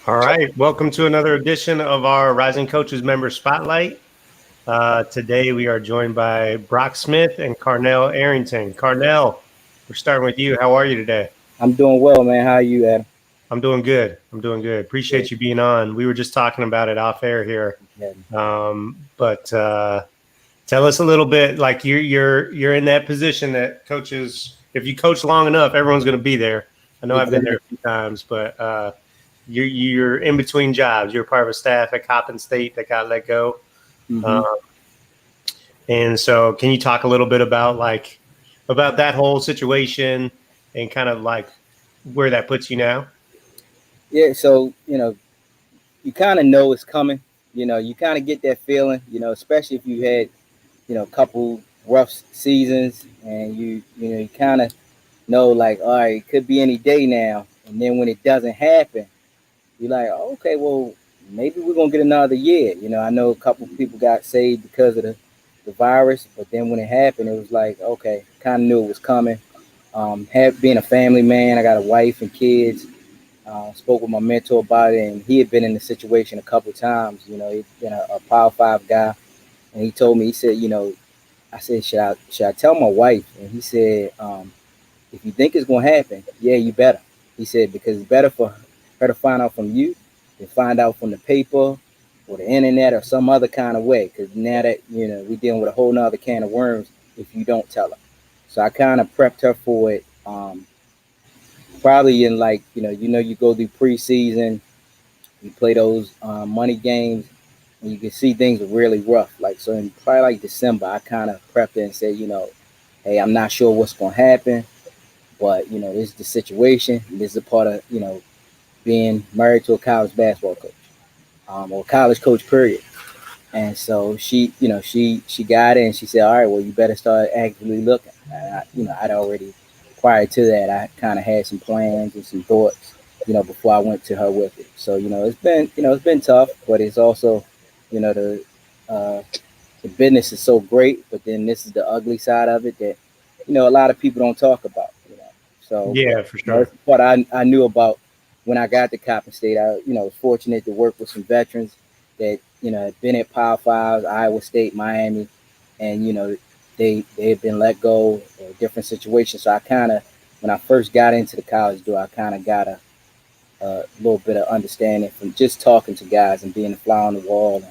All right, welcome to another edition of our Rising Coaches Member Spotlight. Today we are joined by Brock Smith and Carnell Arrington. Carnell, we're starting with you. How are you today? I'm doing well, man. How are you, Adam? I'm doing good. I'm doing good. Good. Appreciate you being on. We were just talking about it off air here, Yeah. but tell us a little bit. Like you're in that position that coaches. If you coach long enough, everyone's going to be there. I know I've been there Exactly. a few times, but you're in between jobs. You're part of a staff at Coppin State that got let go. Hmm. Um, and so, can you talk a little bit about about that whole situation and kind of like where that puts you now? Yeah. So you kind of know it's coming. You kind of get that feeling. Especially if you had a couple rough seasons, and you kind of know like, all right, it could be any day now. And then when it doesn't happen, you're like, oh, okay, well, maybe we're gonna get another year. I know a couple people got saved because of the virus, but then when it happened, it was like, okay, kind of knew it was coming. Being a family man, I got a wife and kids. Spoke with my mentor about it, and he had been in the situation a couple times. He'd been a Power Five guy, and he told me, he said, I said, should I tell my wife? And he said, if you think it's gonna happen, yeah, you better. He said because it's better for her to find out from you than find out from the paper or the internet or some other kind of way. Because now that we're dealing with a whole nother can of worms if you don't tell her. So I kind of prepped her for it. Probably in like you go through preseason, you play those money games, and you can see things are really rough. Like so, in probably like December, I kind of prepped her and said, hey, I'm not sure what's gonna happen, but this is the situation. This is a part of being married to a college basketball coach, or college coach, period. And so she got it, and she said, all right, well, you better start actively looking. And I'd already prior to that, I kind of had some plans and some thoughts, before I went to her with it. So it's been tough, but it's also, you know, the uh, the business is so great, but then this is the ugly side of it that a lot of people don't talk about. So, but Yeah, for it's sure. what I knew about when I got to Coppin State. I was fortunate to work with some veterans that had been at Power Fives, Iowa State, Miami, and they had been let go or different situations. So I kind of when I first got into the college door, I kind of got a little bit of understanding from just talking to guys and being a fly on the wall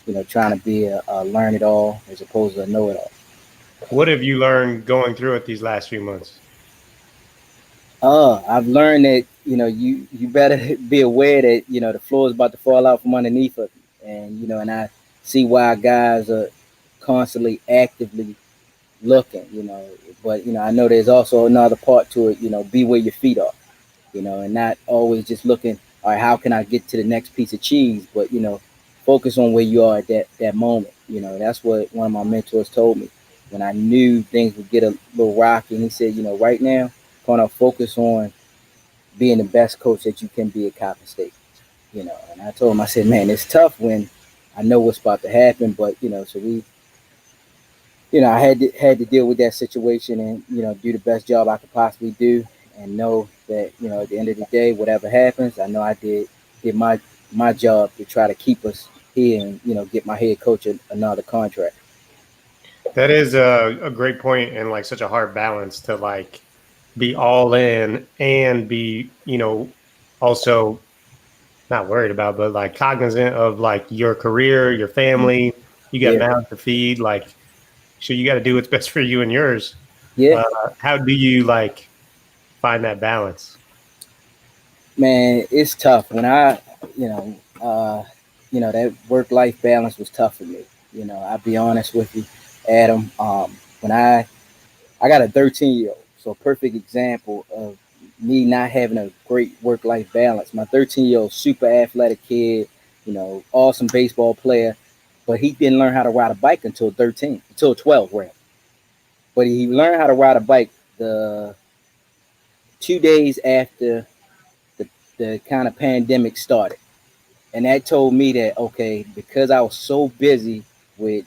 and trying to be a learn it all as opposed to a know it all. What have you learned going through it these last few months? I've learned that you better be aware that the floor is about to fall out from underneath of you, and and I see why guys are constantly actively looking, but I know there's also another part to it, be where your feet are, and not always just looking, all right, how can I get to the next piece of cheese, but focus on where you are at that moment. That's what one of my mentors told me when I knew things would get a little rocky, and he said, right now, kind of focus on being the best coach that you can be at Coppin State. And I told him, I said, man, it's tough when I know what's about to happen, but so we, I had to deal with that situation and do the best job I could possibly do, and know that at the end of the day, whatever happens, I know I did my job to try to keep us here and get my head coach another contract. That is a great point and like such a hard balance to like be all in and be, also not worried about, but like cognizant of like your career, your family. You got Yeah, mouths to feed. Like, so you got to do what's best for you and yours. yeah, Uh, how do you like find that balance? man, it's tough when you know, uh, that work life balance was tough for me. I'll be honest with you, Adam. When I got a 13-year old, so a perfect example of me not having a great work life balance. My 13-year old super athletic kid, awesome baseball player, but he didn't learn how to ride a bike until 13, until 12, rather. But he learned how to ride a bike the 2 days after the kind of pandemic started. And that told me that, okay, because I was so busy with,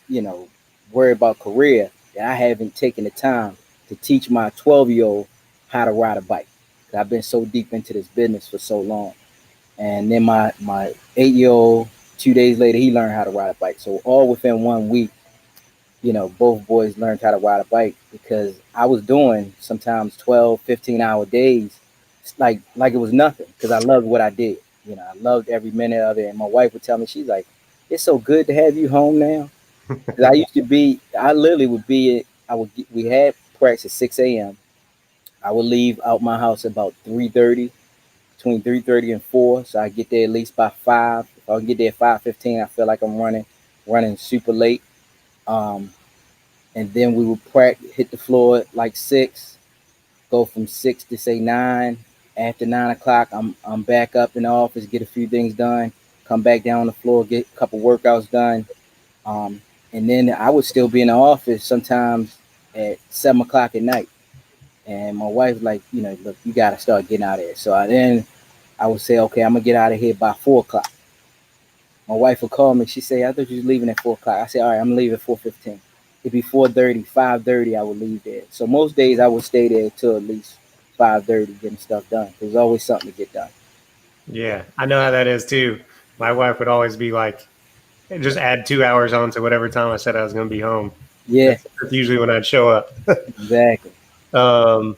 worry about career, that I haven't taken the time to teach my 12-year old how to ride a bike. I've been so deep into this business for so long. And then my 8 year old, 2 days later, he learned how to ride a bike. So all within 1 week, both boys learned how to ride a bike because I was doing sometimes 12, 15 hour days, like it was nothing because I loved what I did. I loved every minute of it. And my wife would tell me, she's like, it's so good to have you home now. 'Cause I literally would be, we had practice at 6 a.m. I would leave out my house about 3:30, between 3:30 and 4. So I get there at least by 5. If I can get there at 5:15, I feel like I'm running super late. Um, and then we would practice, hit the floor at like 6, go from 6 to say 9. After 9 o'clock, I'm back up in the office, get a few things done, come back down on the floor, get a couple workouts done. Um, and then I would still be in the office sometimes at 7 o'clock at night. And my wife's like, look, you got to start getting out of here. So I would say, okay, I'm gonna get out of here by 4 o'clock. My wife would call me. She say, I thought you was leaving at 4 o'clock. I say, all right, I'm leaving at 4:15. It'd be 4:30, 5:30. I would leave there. So most days I would stay there till at least 5:30 getting stuff done. There's always something to get done. Yeah, I know how that is too. My wife would always be like, "Hey, just add 2 hours on to whatever time I said I was going to be home." Yeah, That's usually when I'd show up. exactly. um,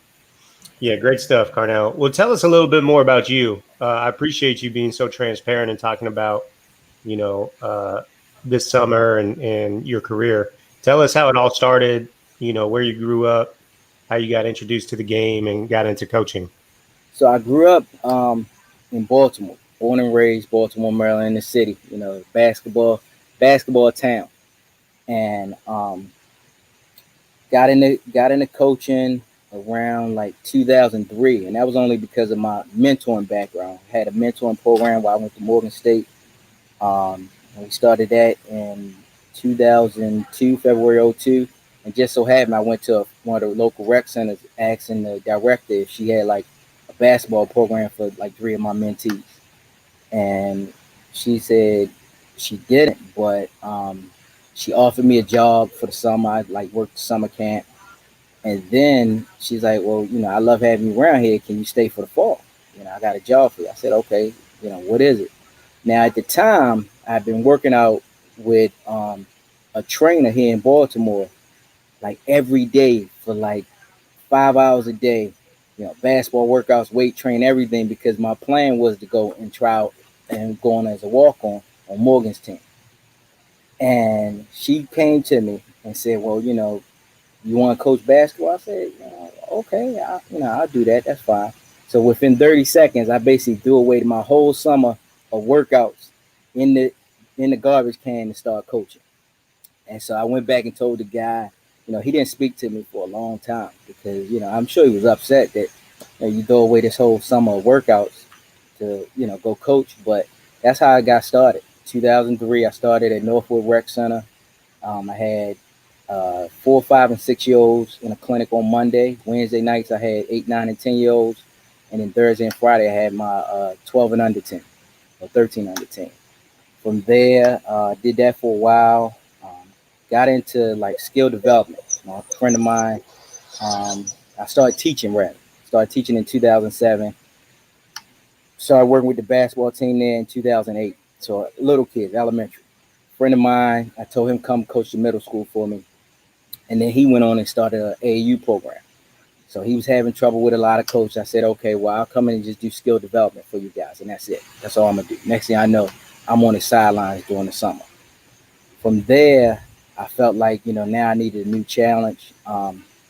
yeah, great stuff, Carnell. Well, tell us a little bit more about you. I appreciate you being so transparent and talking about, you know, uh, this summer and your career. Tell us how it all started, where you grew up, how you got introduced to the game and got into coaching. So I grew up in Baltimore, born and raised Baltimore, Maryland, in the city. Basketball town, and got into coaching around like 2003, and that was only because of my mentoring background. I had a mentoring program while I went to Morgan State. And we started that in 2002, February '02, and just so happened I went to one of the local rec centers asking the director if she had like a basketball program for like three of my mentees, and she said she didn't, but she offered me a job for the summer. I like worked the summer camp, and then she's like, "Well, I love having you around here. Can you stay for the fall? I got a job for you." I said, "Okay. What is it?" Now, at the time, I've been working out with a trainer here in Baltimore, like every day for like 5 hours a day. Basketball workouts, weight train, everything, because my plan was to go and try out and go on as a walk on Morgan's team. And she came to me and said, "Well, you want to coach basketball?" I said, "Okay, I'll do that. That's fine." So within 30 seconds, I basically threw away my whole summer of workouts in the in the garbage can and started coaching. And so I went back and told the guy, he didn't speak to me for a long time because I'm sure he was upset that you throw away this whole summer of workouts to go coach. But that's how I got started. 2003, I started at Northwood Rec Center. I had 4, 5, and 6 year olds in a clinic on Monday. Wednesday nights, I had 8, 9, and 10 year olds. And then Thursday and Friday, I had my 12 and under 10 or 13 under 10. From there, did that for a while. Got into like skill development. A friend of mine, I started teaching rather. Started teaching in 2007. Started working with the basketball team there in 2008. So little kids, elementary. Friend of mine, I told him come coach the middle school for me. And then he went on and started an AAU program. So he was having trouble with a lot of coaches. I said, okay, well, I'll come in and just do skill development for you guys. And that's it. That's all I'm going to do. Next thing I know, I'm on the sidelines during the summer. From there, I felt like, now I needed a new challenge.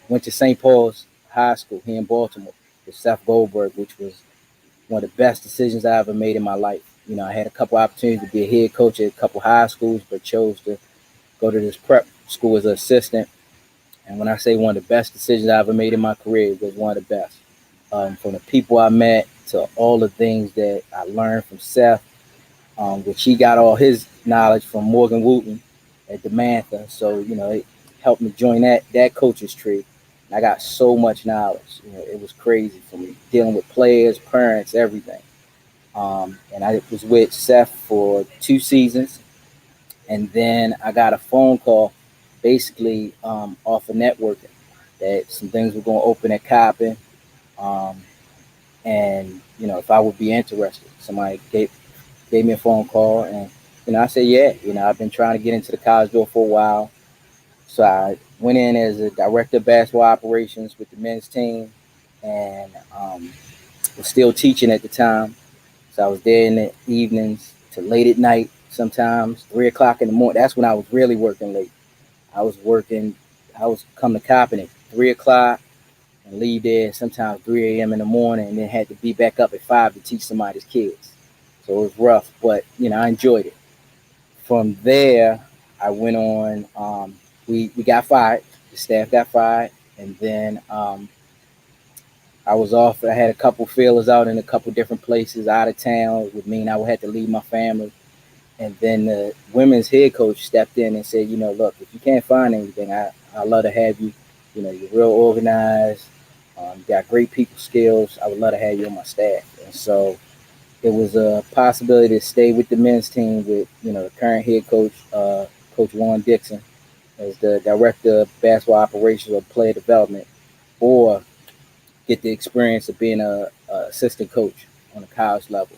Went to St. Paul's High School here in Baltimore with Seth Goldberg, which was one of the best decisions I ever made in my life. I had a couple opportunities to be a head coach at a couple high schools, but chose to go to this prep school as an assistant. And when I say one of the best decisions I ever made in my career, it was one of the best. From the people I met to all the things that I learned from Seth, which he got all his knowledge from Morgan Wooten at DeMantha. So, it helped me join that coach's tree. And I got so much knowledge. It was crazy for me, dealing with players, parents, everything. And I was with Seth for 2 seasons. And then I got a phone call basically off of networking that some things were going to open at Coppin. Um, and if I would be interested. Somebody gave me a phone call, and I said, yeah. I've been trying to get into the college door for a while, so I went in as a director of basketball operations with the men's team, and was still teaching at the time. So I was there in the evenings to late at night, sometimes 3 o'clock in the morning. That's when I was really working late. I was working. I was coming to Coppin at 3 o'clock and leave there sometimes 3 a.m. in the morning, and then had to be back up at 5 to teach somebody's kids. So it was rough, but I enjoyed it. From there, I went on. We got fired. The staff got fired, and then I was off. I had a couple feelers out in a couple different places out of town. It would mean I would have to leave my family. And then the women's head coach stepped in and said, look, if you can't find anything, I'd love to have you. You're real organized. You got great people skills. I would love to have you on my staff. And so it was a possibility to stay with the men's team with, the current head coach, Coach Warren Dixon, as the director of basketball operations or player development, or get the experience of being a assistant coach on the college level.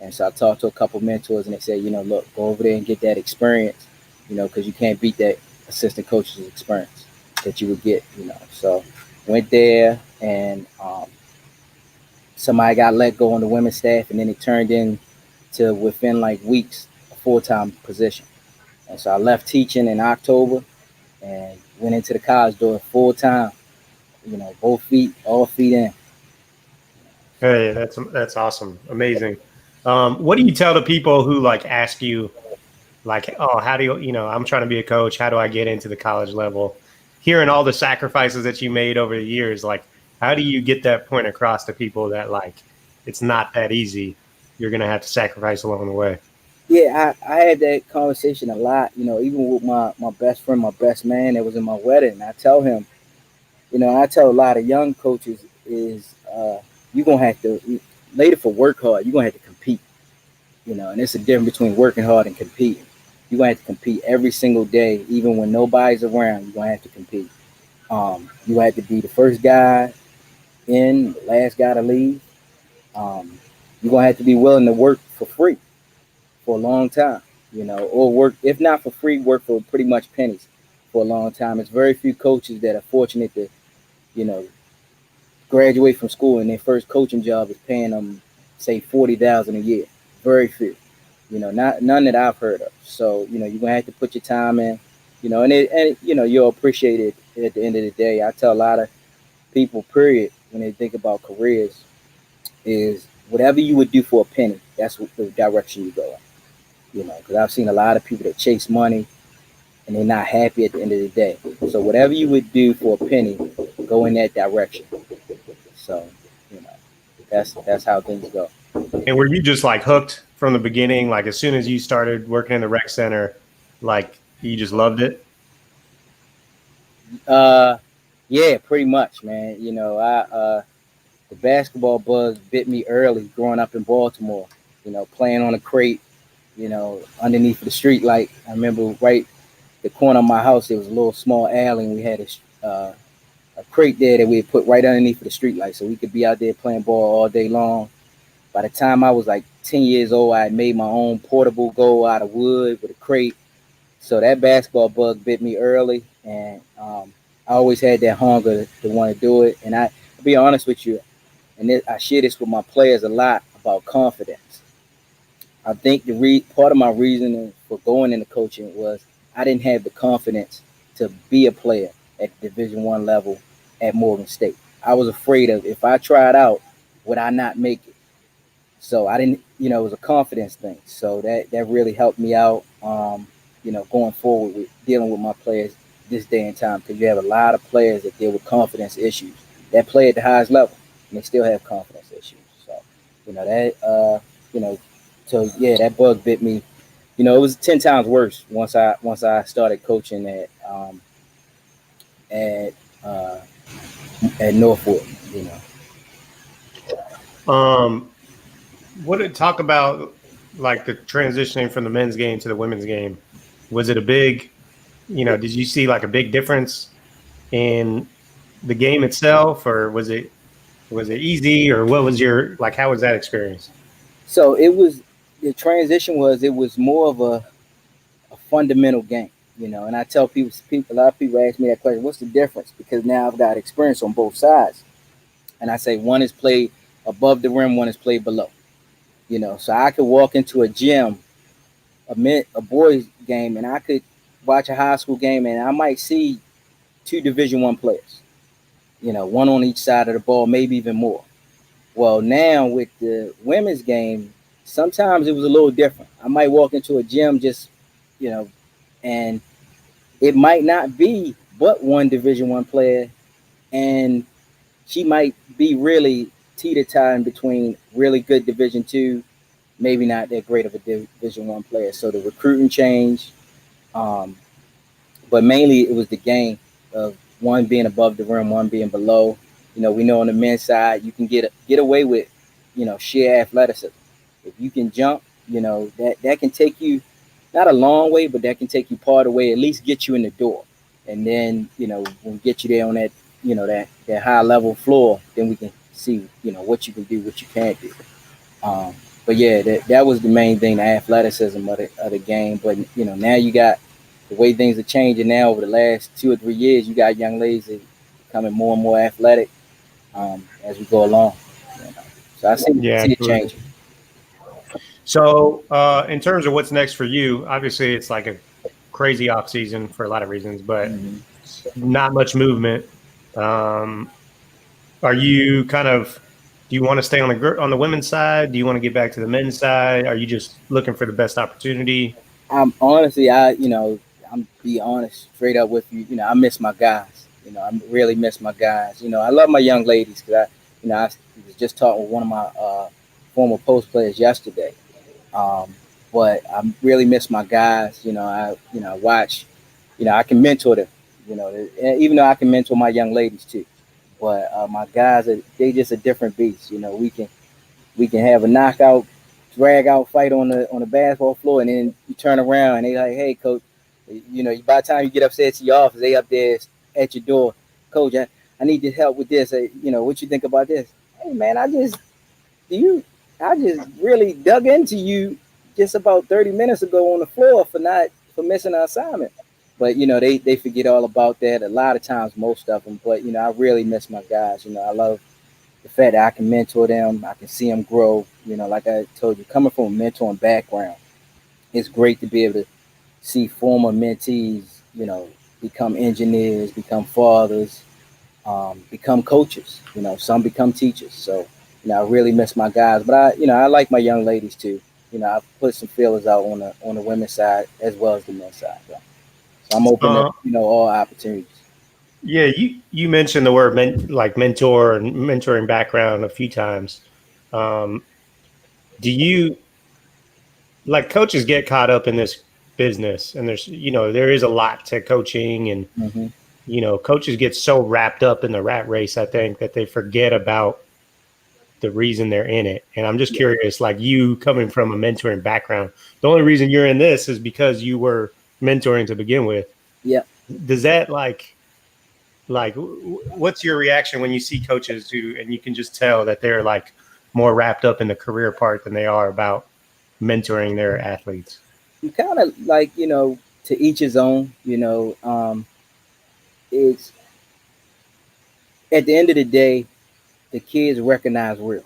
And so I talked to a couple mentors, and they said, look, go over there and get that experience, because you can't beat that assistant coach's experience that you would get. So went there, and somebody got let go on the women's staff, and then it turned into, within like weeks, a full-time position. And so I left teaching in October and went into the college door full-time, both feet, all feet in. Hey, that's awesome, amazing. What do you tell the people who like ask you, like, oh, how do I'm trying to be a coach. How do I get into the college level? Hearing all the sacrifices that you made over the years, like, how do you get that point across to people that like it's not that easy? You're gonna have to sacrifice along the way. Yeah, I had that conversation a lot, even with my best friend, my best man that was in my wedding. I tell him, I tell a lot of young coaches is you're going to have to, later for work hard, you're going to have to compete, and it's a difference between working hard and competing. You're going to have to compete every single day, even when nobody's around, you're going to have to compete. You have to be the first guy in, the last guy to leave. You're going to have to be willing to work for free for a long time, or work, if not for free, work for pretty much pennies for a long time. It's very few coaches that are fortunate to, you know, graduate from school and their first coaching job is paying them, say, 40,000 a year. Very few, not none that I've heard of. So, you're gonna have to put your time in, and you'll appreciate it at the end of the day. I tell a lot of people, period, when they think about careers, is whatever you would do for a penny, that's what the direction you go in. Because I've seen a lot of people that chase money and they're not happy at the end of the day. So whatever you would do for a penny, go in that direction. So, you know, that's how things go. And were you just like hooked from the beginning? Like as soon as you started working in the rec center, like you just loved it? Yeah, pretty much, man. I the basketball bug bit me early growing up in Baltimore. Playing on a crate, underneath the street light. I remember right the corner of my house, there was a little small alley, and we had a crate there that we had put right underneath the street light, so we could be out there playing ball all day long. By the time I was like 10 years old, I had made my own portable goal out of wood with a crate. So that basketball bug bit me early, and I always had that hunger to want to do it. And I'll be honest with you, and I share this with my players a lot about confidence. I think part of my reasoning for going into coaching was I didn't have the confidence to be a player at the Division I level at Morgan State. I was afraid of, if I tried out, would I not make it? So I didn't, it was a confidence thing. So that really helped me out, going forward with dealing with my players this day and time, because you have a lot of players that deal with confidence issues that play at the highest level and they still have confidence issues. So, so yeah, that bug bit me. It was 10 times worse once I started coaching at uh, at Norfolk. What did talk about like the transitioning from the men's game to the women's game? Was it a big, did you see like a big difference in the game itself, or was it Was it easy, or what was your like? How was that experience? So it was the transition was it was more of a fundamental game, And I tell people, a lot of people ask me that question, what's the difference? Because now I've got experience on both sides, and I say one is played above the rim, one is played below. So I could walk into a gym, a boys game, and I could watch a high school game, and I might see two Division I players, one on each side of the ball, maybe even more. Well, now with the women's game, sometimes it was a little different. I might walk into a gym just, you know, and it might not be but one Division I player, and she might be really teeter-tottering between really good Division II, maybe not that great of a Division I player. So the recruiting changed, um, but mainly it was the game of one being above the rim, one being below. We know on the men's side you can get away with, sheer athleticism. If you can jump, that can take you not a long way, but that can take you part of the way, at least get you in the door. And then, when we get you there on that, that high level floor, then we can see, what you can do, what you can't do. Um, but yeah, that was the main thing, the athleticism of the game. But now you got the way things are changing now over the last 2 or 3 years. You got young ladies that becoming more and more athletic as we go along. You know. So I Yeah, see it absolutely. changing. So, in terms of what's next for you, obviously it's like a crazy off season for a lot of reasons, but Mm-hmm. not much movement. Um, are you kind of do you want to stay on the women's side? Do you want to get back to the men's side? Are you just looking for the best opportunity? I'm honestly, I'm be honest, straight up with you. I miss my guys. I really miss my guys. I love my young ladies because I was just talking with one of my former post players yesterday. Um, but I really miss my guys. I watch. I can mentor them. Even though I can mentor my young ladies too. But my guys, they just a different beast. We can have a knockout, drag out fight on the basketball floor, and then you turn around and they like, hey coach, by the time you get upstairs to your office, they up there at your door, coach, I need your help with this. What you think about this? Hey man, do you I just really dug into you just about 30 minutes ago on the floor for missing an assignment. But they forget all about that a lot of times, most of them. But I really miss my guys. I love the fact that I can mentor them, I can see them grow. Like I told you, coming from a mentoring background, it's great to be able to see former mentees, become engineers, become fathers, become coaches. Some become teachers. So, I really miss my guys, but I like my young ladies too. I put some feelers out on the women's side as well as the men's side. So I'm open to Uh, all opportunities. yeah, you mentioned the word like mentor and mentoring background a few times. Um, do you like coaches get caught up in this business, and there is a lot to coaching, and Mm-hmm. coaches get so wrapped up in the rat race, I think, that they forget about the reason they're in it. And I'm just Yeah. curious, like you coming from a mentoring background, the only reason you're in this is because you were mentoring to begin with. Yeah. Does that what's your reaction when you see coaches and you can just tell that they're like more wrapped up in the career part than they are about mentoring their athletes? You kind of like to each his own. It's at the end of the day, the kids recognize real.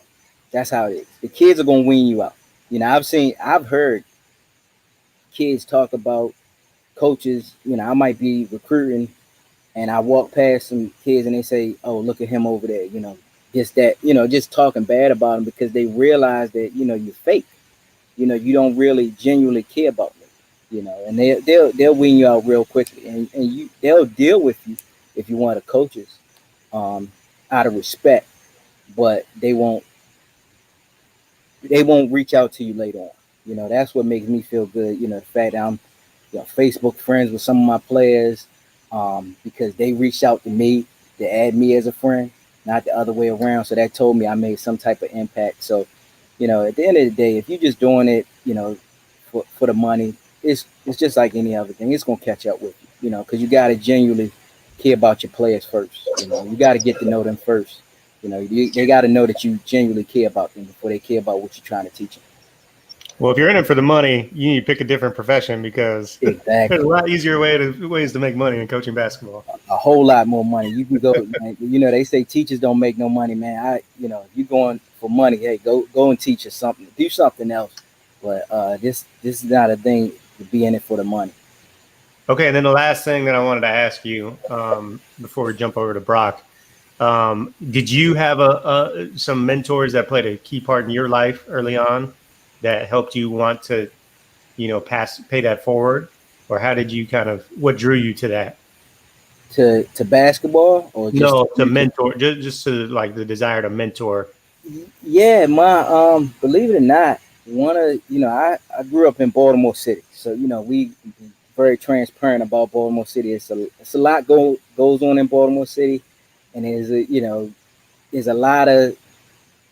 That's how it is. The kids are gonna wean you out. I've heard kids talk about coaches. I might be recruiting, and I walk past some kids, and they say, "Oh, look at him over there." Just that. Just talking bad about him because they realize that you're fake. You don't really genuinely care about me. And they'll wean you out real quickly, and they'll deal with you if you want to coaches, um, out of respect, but they won't reach out to you later on. That's what makes me feel good. The fact that I'm Facebook friends with some of my players, because they reached out to me to add me as a friend, not the other way around. So that told me I made some type of impact. So, at the end of the day, if you're just doing it, for the money, it's just like any other thing. It's gonna catch up with you, because you got to genuinely care about your players first. You got to get to know them first, They got to know that you genuinely care about them before they care about what you're trying to teach them. Well, if you're in it for the money, you need to pick a different profession because there's a Exactly. lot easier ways to make money in coaching basketball. A whole lot more money. You can go, man, they say teachers don't make no money, man. If you're going for money, hey, go and teach us something. Do something else. But this is not a thing to be in it for the money. Okay, and then the last thing that I wanted to ask you before we jump over to Brock, did you have some mentors that played a key part in your life early on that helped you want to, pay that forward, or how did you what drew you to that? To basketball or just to mentor, just to like the desire to mentor. Yeah, my believe it or not, I grew up in Baltimore City, so we very transparent about Baltimore City. It's a lot goes on in Baltimore City, and there's a lot of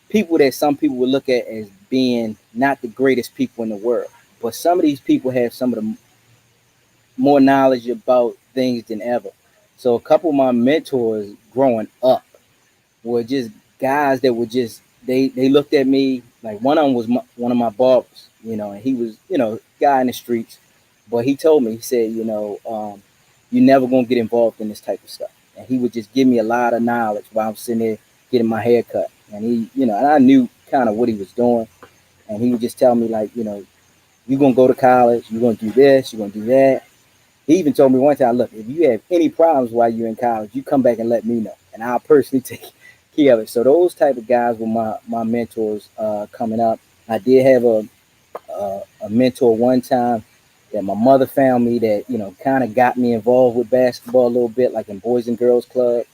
people that some people would look at as being not the greatest people in the world, but some of these people have some of the more knowledge about things than ever. So a couple of my mentors growing up were just guys that were just they looked at me like one of them was one of my barbers, and he was guy in the streets, but he told me, he said, you're never gonna get involved in this type of stuff, and he would just give me a lot of knowledge while I'm sitting there getting my hair cut, and and I knew kind of what he was doing, and he would just tell me like, you're gonna go to college, you're gonna do this, you're gonna do that. He even told me one time, look, if you have any problems while you're in college, you come back and let me know, and I'll personally take care of it. So those type of guys were my mentors coming up. I did have a mentor one time that my mother found me that kind of got me involved with basketball a little bit, like in Boys and Girls Club.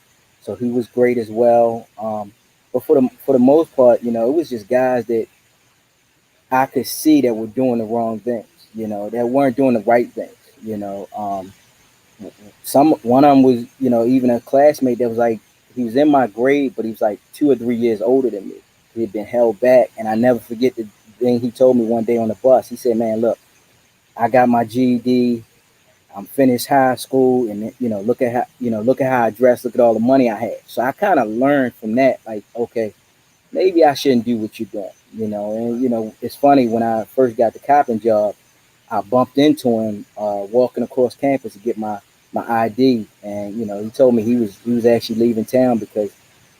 So he was great as well. But for the most part, it was just guys that I could see that were doing the wrong things, that weren't doing the right things, one of them was, even a classmate that was like, he was in my grade, but he was like 2 or 3 years older than me. He had been held back, and I never forget the thing he told me one day on the bus. He said, "Man, look, I got my GED. I'm finished high school, and look at how I dress. Look at all the money I have." So I kind of learned from that, like, okay, maybe I shouldn't do what you're doing, And it's funny, when I first got the copping job, I bumped into him walking across campus to get my ID, and he told me he was actually leaving town because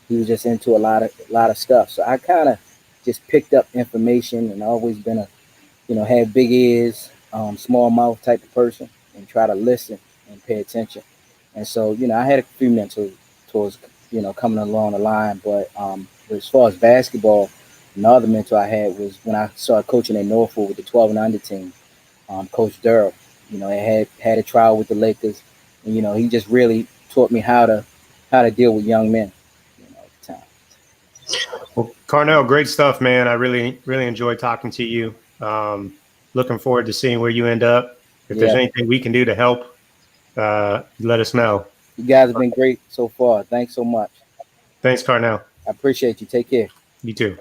he was just into a lot of stuff. So I kind of just picked up information, and always been had big ears, small mouth type of person, and try to listen and pay attention. And so I had a few mentors towards coming along the line, but as far as basketball, another mentor I had was when I started coaching at Norfolk with the 12 and under team. Coach Durrell, I had a trial with the Lakers, and he just really taught me how to deal with young men. At the time. Well, Carnell, great stuff, man. I really enjoyed talking to you. Looking forward to seeing where you end up. If there's anything we can do to help, let us know. You guys have been great so far. Thanks so much. Thanks, Carnell. I appreciate you. Take care. You too.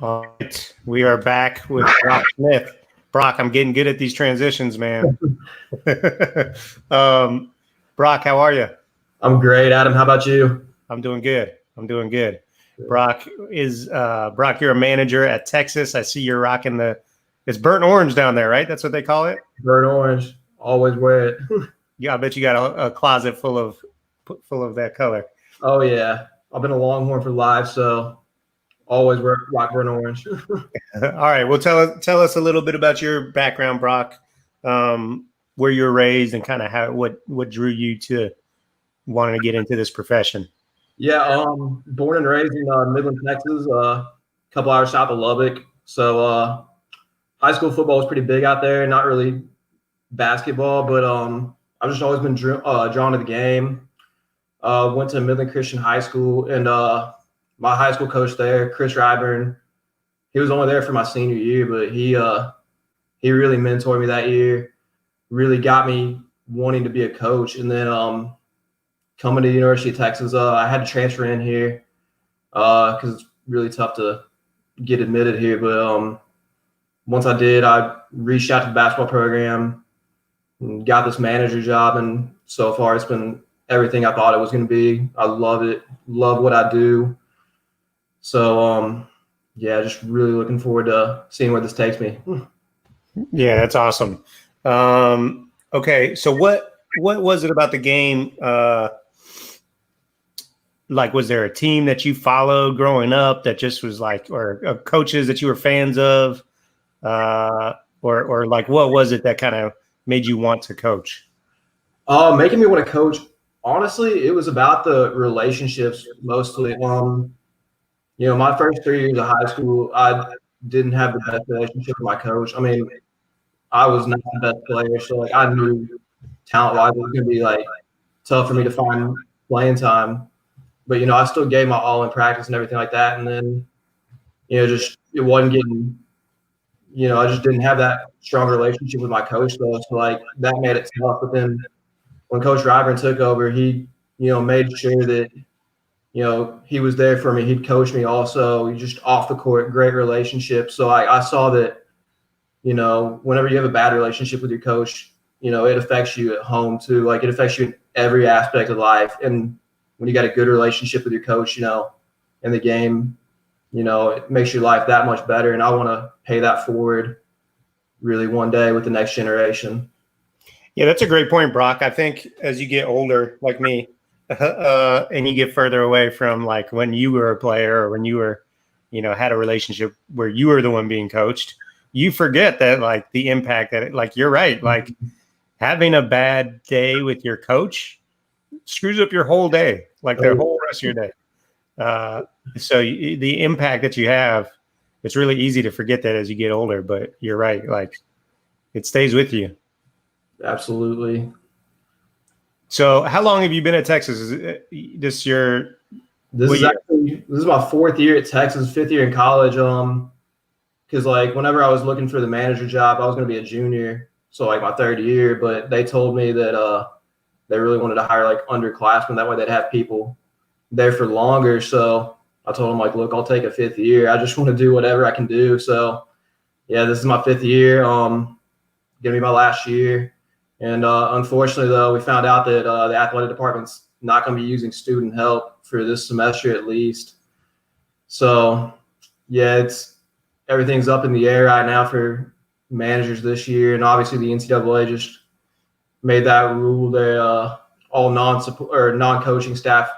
All right, we are back with Brock Smith. Brock, I'm getting good at these transitions, man. Brock, how are you? I'm great, Adam. How about you? I'm doing good. Brock, you're a manager at Texas. I see you're rocking it's burnt orange down there, right? That's what they call it? Burnt orange. Always wear it. Yeah, I bet you got a closet full of that color. Oh, yeah. I've been a Longhorn for life, so always rock burnt orange. All right. Well, tell us a little bit about your background, Brock, where you were raised, and kind of what drew you to wanting to get into this profession. Yeah, born and raised in Midland, Texas, a couple hours south of Lubbock. So high school football was pretty big out there, not really basketball, but I've just always been drawn to the game. Went to Midland Christian High School, and my high school coach there, Chris Ryburn, he was only there for my senior year, but he really mentored me that year, really got me wanting to be a coach. And then coming to the University of Texas, I had to transfer in here because it's really tough to get admitted here. But once I did, I reached out to the basketball program and got this manager job. And so far it's been everything I thought it was going to be. I love it. Love what I do. So, yeah, just really looking forward to seeing where this takes me. Yeah, that's awesome. Okay, so what was it about the game? Like, was there a team that you followed growing up that just was like, or coaches that you were fans of, or like, what was it that kind of made you want to coach? Making me want to coach. Honestly, it was about the relationships mostly. My first 3 years of high school, I didn't have the best relationship with my coach. I mean, I was not the best player, so like I knew talent-wise it was going to be like tough for me to find playing time. But I still gave my all in practice and everything like that. And then, just it wasn't getting. I just didn't have that strong relationship with my coach though. So like that made it tough. But then when Coach Ryburn took over, he made sure that he was there for me. He'd coach me also. Just off the court, great relationship. So I saw that. Whenever you have a bad relationship with your coach, it affects you at home too. Like it affects you in every aspect of life. And when you got a good relationship with your coach, in the game, it makes your life that much better. And I want to pay that forward really one day with the next generation. Yeah, that's a great point, Brock. I think as you get older, like me, and you get further away from like when you were a player or when you were, had a relationship where you were the one being coached, you forget that like the impact that like, you're right. Like having a bad day with your coach screws up your whole day, like the whole rest of your day. So the impact that you have, it's really easy to forget that as you get older, but you're right. Like it stays with you. Absolutely. So how long have you been at Texas? Is it this your? This is my 4th year at Texas, 5th year in college. Because like whenever I was looking for the manager job, I was going to be a junior, so like my 3rd year. But they told me that they really wanted to hire like underclassmen. That way they'd have people there for longer. So I told them like, look, I'll take a 5th year. I just want to do whatever I can do. So yeah, this is my 5th year. Gonna be my last year. And unfortunately, though, we found out that the athletic department's not going to be using student help for this semester at least. So, yeah, everything's up in the air right now for managers this year. And obviously, the NCAA just made that rule that all non-coaching staff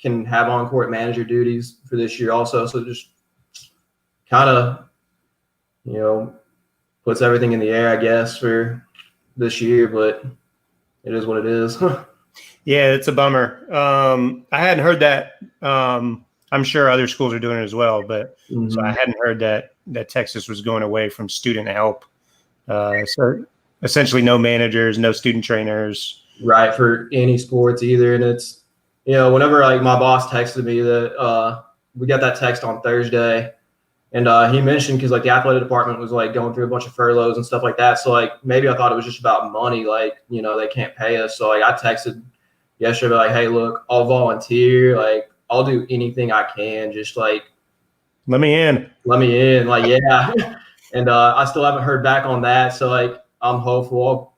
can have on-court manager duties for this year also. So just kind of, puts everything in the air, I guess, for this year, but it is what it is. Yeah, it's a bummer. I hadn't heard that. I'm sure other schools are doing it as well, but so I hadn't heard that Texas was going away from student help. So essentially no managers, no student trainers. Right, for any sports either. And it's, whenever like my boss texted me that we got that text on Thursday, and he mentioned because like the athletic department was like going through a bunch of furloughs and stuff like that. So like maybe I thought it was just about money, like, they can't pay us. So like I texted yesterday like, hey, look, I'll volunteer. Like I'll do anything I can. Just like let me in. Like, yeah. And I still haven't heard back on that. So like I'm hopeful.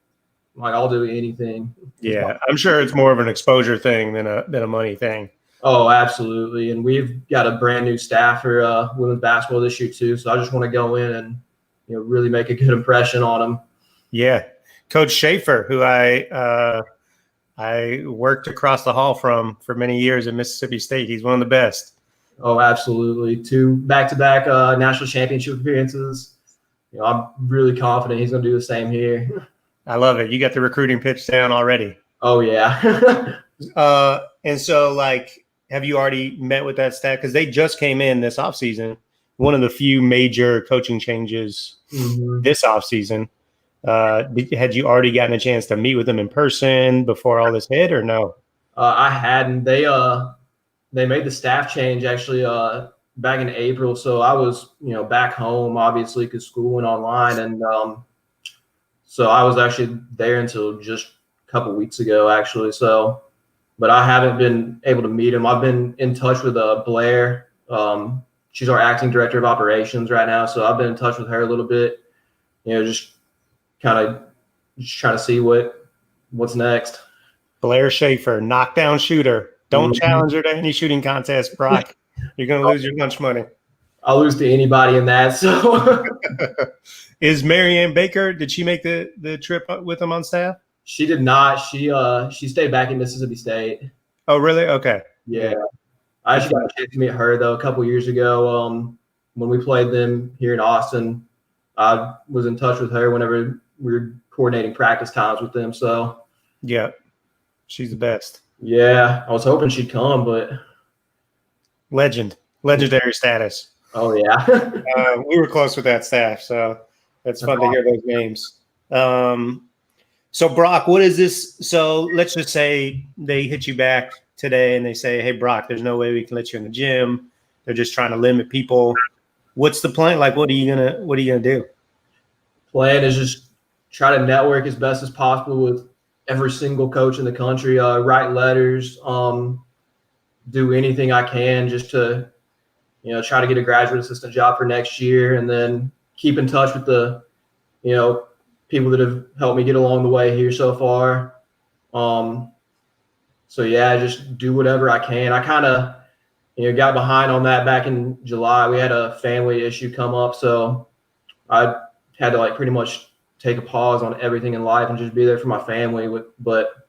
I'll do anything. Yeah, I'm sure it's more of an exposure thing than a money thing. Oh, absolutely. And we've got a brand new staff for women's basketball this year too. So I just want to go in and, really make a good impression on them. Yeah. Coach Schaefer, who I worked across the hall from for many years at Mississippi State. He's one of the best. Oh, absolutely. 2 back-to-back national championship appearances. I'm really confident he's going to do the same here. I love it. You got the recruiting pitch down already. Oh, yeah. And so, like, have you already met with that staff? Because they just came in this offseason. One of the few major coaching changes this offseason. Had you already gotten a chance to meet with them in person before all this hit, or no? I hadn't. They made the staff change actually back in April. So I was, back home, obviously, because school went online. And so I was actually there until just a couple weeks ago, actually. So, but I haven't been able to meet him. I've been in touch with Blair. She's our acting director of operations right now. So I've been in touch with her a little bit, just kind of just trying to see what's next. Blair Schaefer, knockdown shooter. Don't challenge her to any shooting contest, Brock. You're going to lose your lunch money. I'll lose to anybody in that. So is Marianne Baker, did she make the trip with them on staff? She did not. She stayed back in Mississippi State. Oh, really? Okay. Yeah. I actually got a chance to meet her, though, a couple years ago when we played them here in Austin. I was in touch with her whenever we were coordinating practice times with them. So, yeah, she's the best. Yeah, I was hoping she'd come, but legendary status. Oh, yeah. We were close with that staff, so it's fun to hear those names. So, Brock, what is this? So let's just say they hit you back today and they say, hey, Brock, there's no way we can let you in the gym. They're just trying to limit people. What's the plan? Like, what are you gonna do? Plan is just try to network as best as possible with every single coach in the country, write letters, do anything I can just to, try to get a graduate assistant job for next year, and then keep in touch with the, people that have helped me get along the way here so far. So yeah, just do whatever I can. I kind of, got behind on that back in July. We had a family issue come up, so I had to pretty much take a pause on everything in life and just be there for my family. But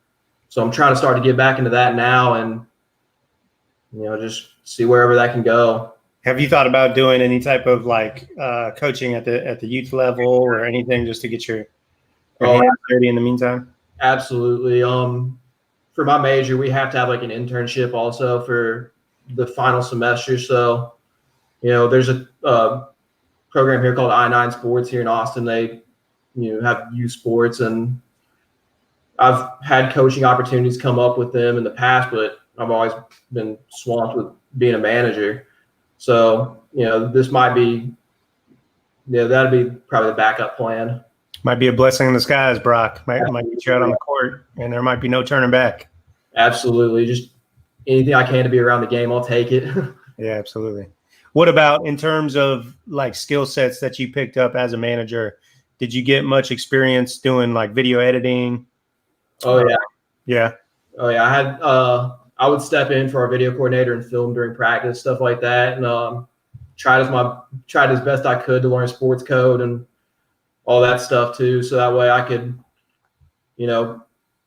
so I'm trying to start to get back into that now, and just see wherever that can go. Have you thought about doing any type of coaching at the youth level or anything just to get your hands dirty in the meantime? Absolutely. For my major, we have to have an internship also for the final semester. So, there's a program here called I-9 Sports here in Austin. They, have youth sports, and I've had coaching opportunities come up with them in the past, but I've always been swamped with being a manager. So, this might be, that'd be probably the backup plan. Might be a blessing in disguise, Brock. Might get you out on the court, and there might be no turning back. Absolutely. Just anything I can to be around the game, I'll take it. Yeah, absolutely. What about in terms of skill sets that you picked up as a manager? Did you get much experience doing video editing? Oh, yeah. Yeah. Oh, yeah. I would step in for our video coordinator and film during practice, stuff like that, and tried as best I could to learn sports code and all that stuff too, so that way I could,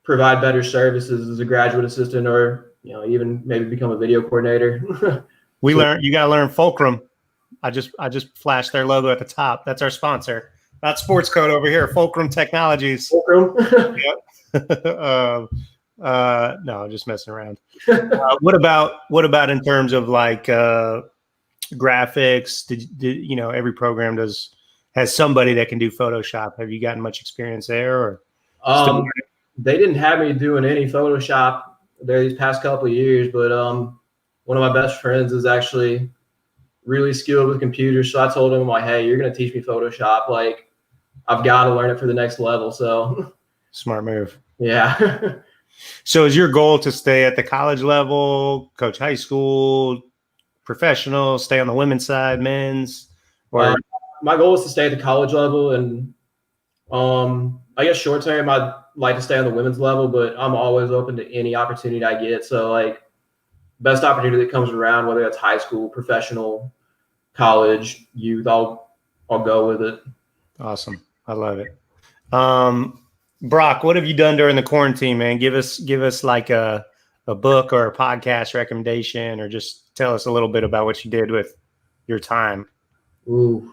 provide better services as a graduate assistant, or even maybe become a video coordinator. You got to learn Fulcrum. I just flashed their logo at the top. That's our sponsor. Not sports code over here. Fulcrum Technologies. Fulcrum. Yep. No, just messing around. What about in terms of graphics? Did every program has somebody that can do Photoshop? Have you gotten much experience there, or? They didn't have me doing any Photoshop there these past couple of years, but one of my best friends is actually really skilled with computers. So I told him, hey, you're going to teach me Photoshop. I've got to learn it for the next level. So smart move. Yeah. So is your goal to stay at the college level, coach high school, professional, stay on the women's side, men's? Or my goal is to stay at the college level, and I guess short term I'd like to stay on the women's level, but I'm always open to any opportunity I get. So best opportunity that comes around, whether that's high school, professional, college, youth, I'll go with it. Awesome. I love it. Brock, what have you done during the quarantine, man? Give us a book or a podcast recommendation, or just tell us a little bit about what you did with your time. Ooh.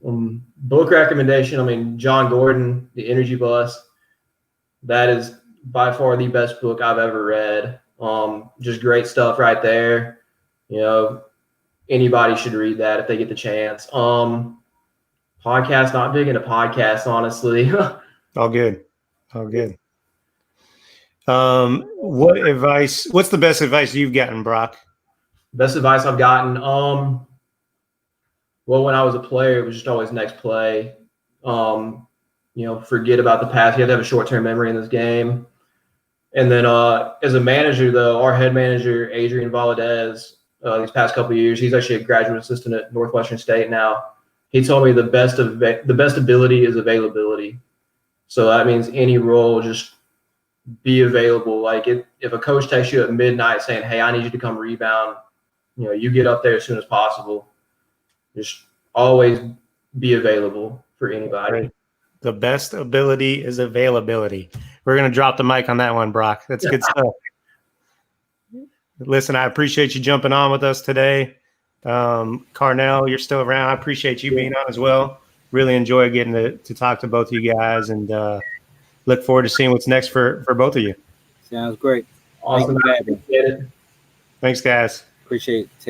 Book recommendation. John Gordon, The Energy Bus. That is by far the best book I've ever read. Just great stuff right there. Anybody should read that if they get the chance. Podcast, not big into podcasts, honestly. All good. What's the best advice you've gotten, Brock? Best advice I've gotten. Well, when I was a player, it was just always next play. Forget about the past. You have to have a short-term memory in this game. And then as a manager, though, our head manager, Adrian Valadez, these past couple of years, he's actually a graduate assistant at Northwestern State now. he told me the best ability is availability. So that means any role, just be available. Like if a coach texts you at midnight saying, "Hey, I need you to come rebound," you get up there as soon as possible. Just always be available for anybody. Right. The best ability is availability. We're going to drop the mic on that one, Brock. That's good stuff. Listen, I appreciate you jumping on with us today. Carnell, you're still around. I appreciate you being on as well. Really enjoy getting to talk to both of you guys, and look forward to seeing what's next for both of you. Sounds great. Awesome. Thank you, Appreciate it. Thanks, guys. Appreciate it.